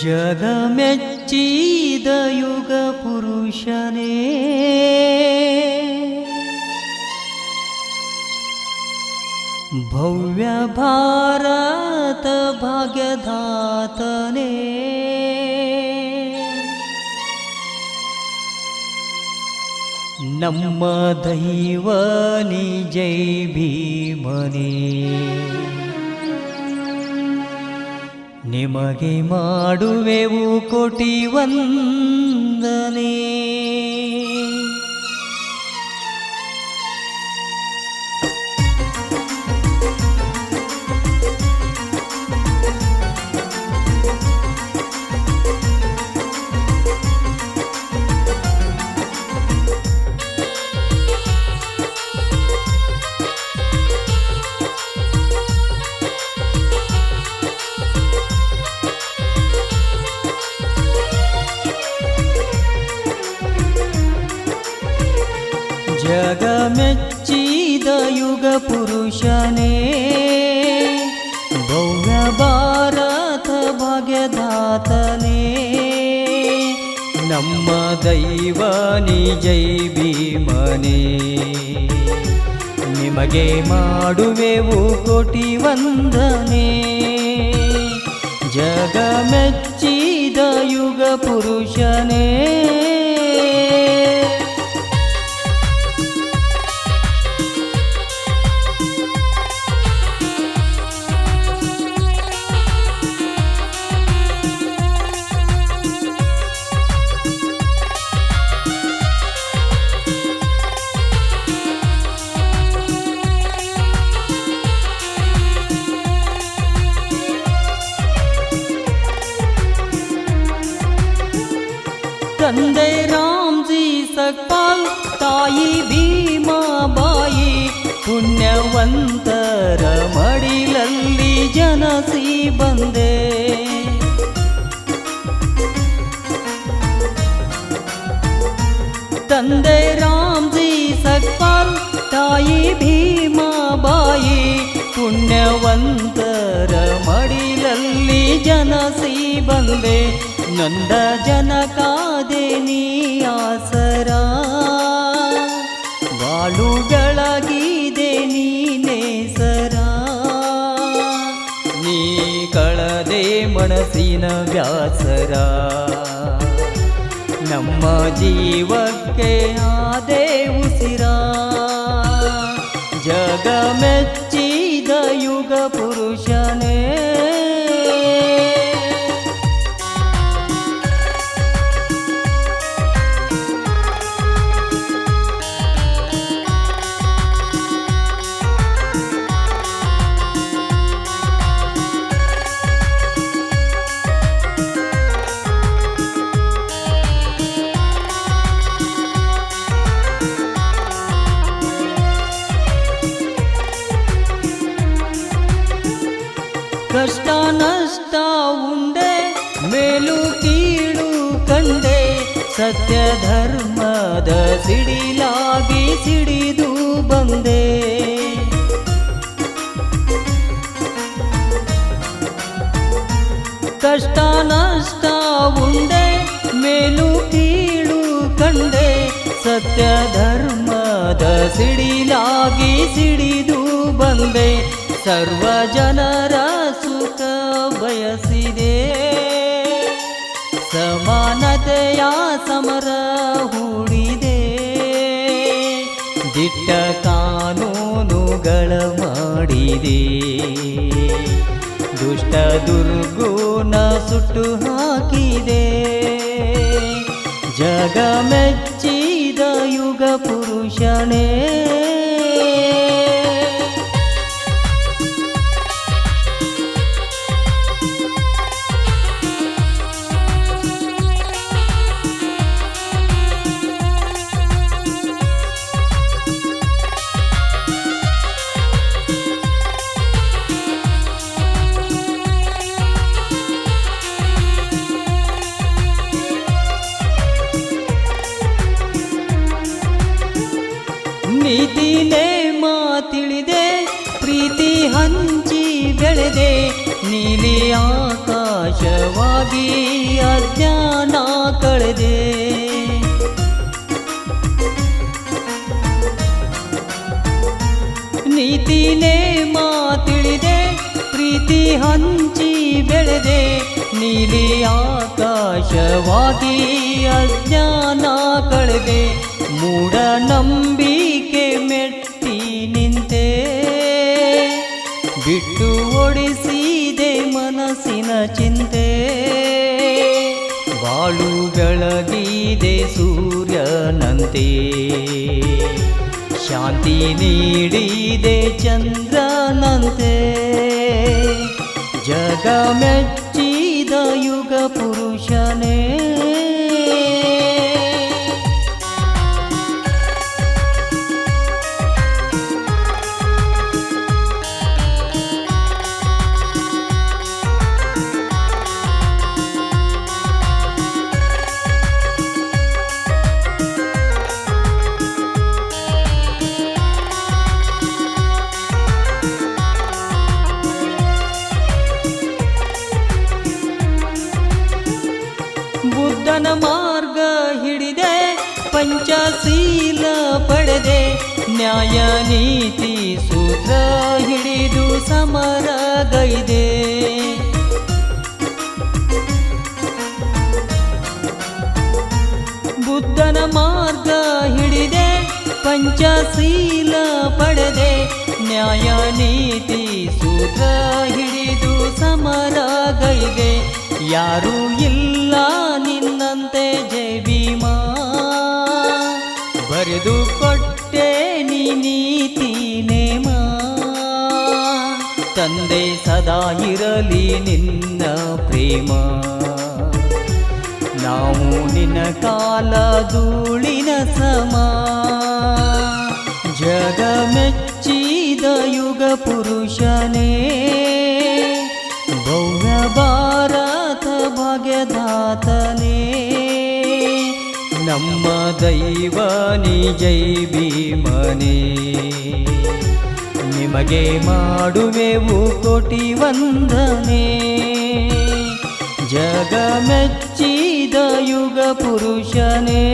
ಜಗ ಮೆಚ್ಚಿದ ಯುಗ ಪುರುಷನೇ ಭವ್ಯ ಭಾರತ ಭಾಗ್ಯಧಾತನೇ ನಮ್ಮ ದೈವ ನೀ ಜೈ ಭೀಮನೇ ನಿಮಗೆ ಮಾಡುವೆವು ಕೋಟಿ ವಂದನೆ ಜಗ ಮೆಚ್ಚಿದ ಯುಗ ಪುರುಷನೇ ಭವ್ಯ ಭಾರತ ಭಾಗ್ಯಧಾತನೇ ನಮ್ಮ ದೈವ ನೀ ಜೈ ಭೀಮನೇ ನಿಮಗೆ ಮಾಡುವೆವು ಕೋಟಿ ವಂದನೆ ಜಗ ಮೆಚ್ಚಿದ ಯುಗ ಪುರುಷನೇ ತಂದೆ ರಾಮ್ಜಿ ಸಕ್ಪಾಲ್ ತಾಯಿ ಭೀಮಾಬಾಯಿ ಪುಣ್ಯವಂತರ ಮಡಿಲಲ್ಲಿ ಜನಸಿ ಬಂದೆ ತಂದೆ ರಾಮ್ಜಿ ಸಕ್ಪಾಲ್ ತಾಯಿ ಭೀಮಾಬಾಯಿ ಪುಣ್ಯವಂತರ ಮಡಿಲಲ್ಲಿ ಜನಸಿ ಬಂದೆ ನಂದ ಜನಕಾದೆ ನೀ ಆಸರ ಬಾಳುಗಳಗಿದೆ ನೀನೇಸರ ನೀ ಕಳದೆ ಮನಸ್ಸಿನ ವ್ಯಾಸರ ನಮ್ಮ ಜೀವಕ್ಕೆ ಆದೆ ಉಸಿರ ಜಗ ಮೆಚ್ಚಿದ ಯುಗ ಪುರುಷನೇ ಕಷ್ಟ ನಷ್ಟ ಉಂಡೆ ಮೇಲು ಕೀಳು ಕಂಡೆ ಸತ್ಯ ಧರ್ಮದ ಸಿಡಿಲಾಗಿ ಸಿಡಿದು ಬಂದೆ ಕಷ್ಟ ನಷ್ಟ ಉಂಡೆ ಮೇಲು ಕೀಳು ಕಂಡೆ ಸತ್ಯ ಧರ್ಮದ ಸಿಡಿಲಾಗಿ ಸಿಡಿದು ಬಂದೆ ಸರ್ವ ಜನರ ಸುಖ ಬಯಸಿದೆ ಸಮಾನತೆಯ ಸಮರ ಹೂಡಿದೆ ದಿಟ್ಟ ಕಾನೂನುಗಳ ಮಾಡಿದೆ ದುಷ್ಟ ದುರ್ಗುಣ ಸುಟ್ಟು ಹಾಕಿದೆ ಜಗ ಮೆಚ್ಚಿದ ಯುಗ ಪುರುಷನೇ ನೀತಿನೇ ಮಾತಿಳಿದೆ ಪ್ರೀತಿ ಹಂಚಿ ಬೆಳೆದೆ ನೀಲಿ ಆಕಾಶವಾಗಿ ಸತ್ಯವಾಗಿ ಅಜ್ಞಾನ ಕಳೆದೆ. ನೀತಿನೇ ಮಾತಿಳಿದೆ, ಪ್ರೀತಿ ಹಂಚಿ ಬೆಳೆದೆ. ನೀಲಿ ಆಕಾಶವಾಗಿ ಅಜ್ಞಾನ ಕಳೆದೆ. ಮೂಢನಂಬಿಕೆ ಮೆಟ್ಟಿ ನಿಂತೆ, ಬಿಟ್ಟು ಓಡಿಸಿದೆ ಮನಸ್ಸಿನ ಚಿಂತೆ. ಬಾಳು ಬೆಳಗಿದೆ ಸೂರ್ಯನಂತೆ, ಶಾಂತಿ ನೀಡಿದೆ ಚಂದ್ರನಂತೆ. ಜಗ ಮೆಚ್ಚಿದ ಯುಗ ಪುರುಷನೇ, ಬುದ್ಧನ ಮಾರ್ಗ ಹಿಡಿದೆ, ಪಂಚಶೀಲ ಪಡೆದೆ. ನ್ಯಾಯ ನೀತಿ ಸೂತ್ರ ಹಿಡಿದು ಸಮರಗೈದೆ. ಬುದ್ಧನ ಮಾರ್ಗ ಹಿಡಿದೆ, ಪಂಚಶೀಲ ಪಡೆದೆ. ನ್ಯಾಯ ನೀತಿ ಸೂತ್ರ ಹಿಡಿದು ಸಮರಗೈದೆ. ಯಾರೂ ಇಲ್ಲ ನಿನ್ನಂತೆ ಜೈ ಭೀಮಾ, ಬರೆದು ಕೊಟ್ಟೆ ನೀ ನೀತಿ ನೇಮ. ತಂದೆ ಸದಾ ಇರಲಿ ನಿನ್ನ ಪ್ರೇಮ, ನಾವು ನಿನ್ನ ಕಾಲ ಧೂಳಿನ ಸಮ. ಜಗ ಮೆಚ್ಚಿದ ಯುಗ ಪುರುಷನೇ, ಭವ್ಯ ಭಾರತ ಭಾಗ್ಯದಾತನೇ. ನಮ್ಮ ದೈವ ನೀ ಜೈ ಭೀಮನೇ, ನಿಮಗೆ ಮಾಡುವೆವು ಕೋಟಿ ವಂದನೆ. ಜಗ ಮೆಚ್ಚಿದ ಯುಗ ಪುರುಷನೇ.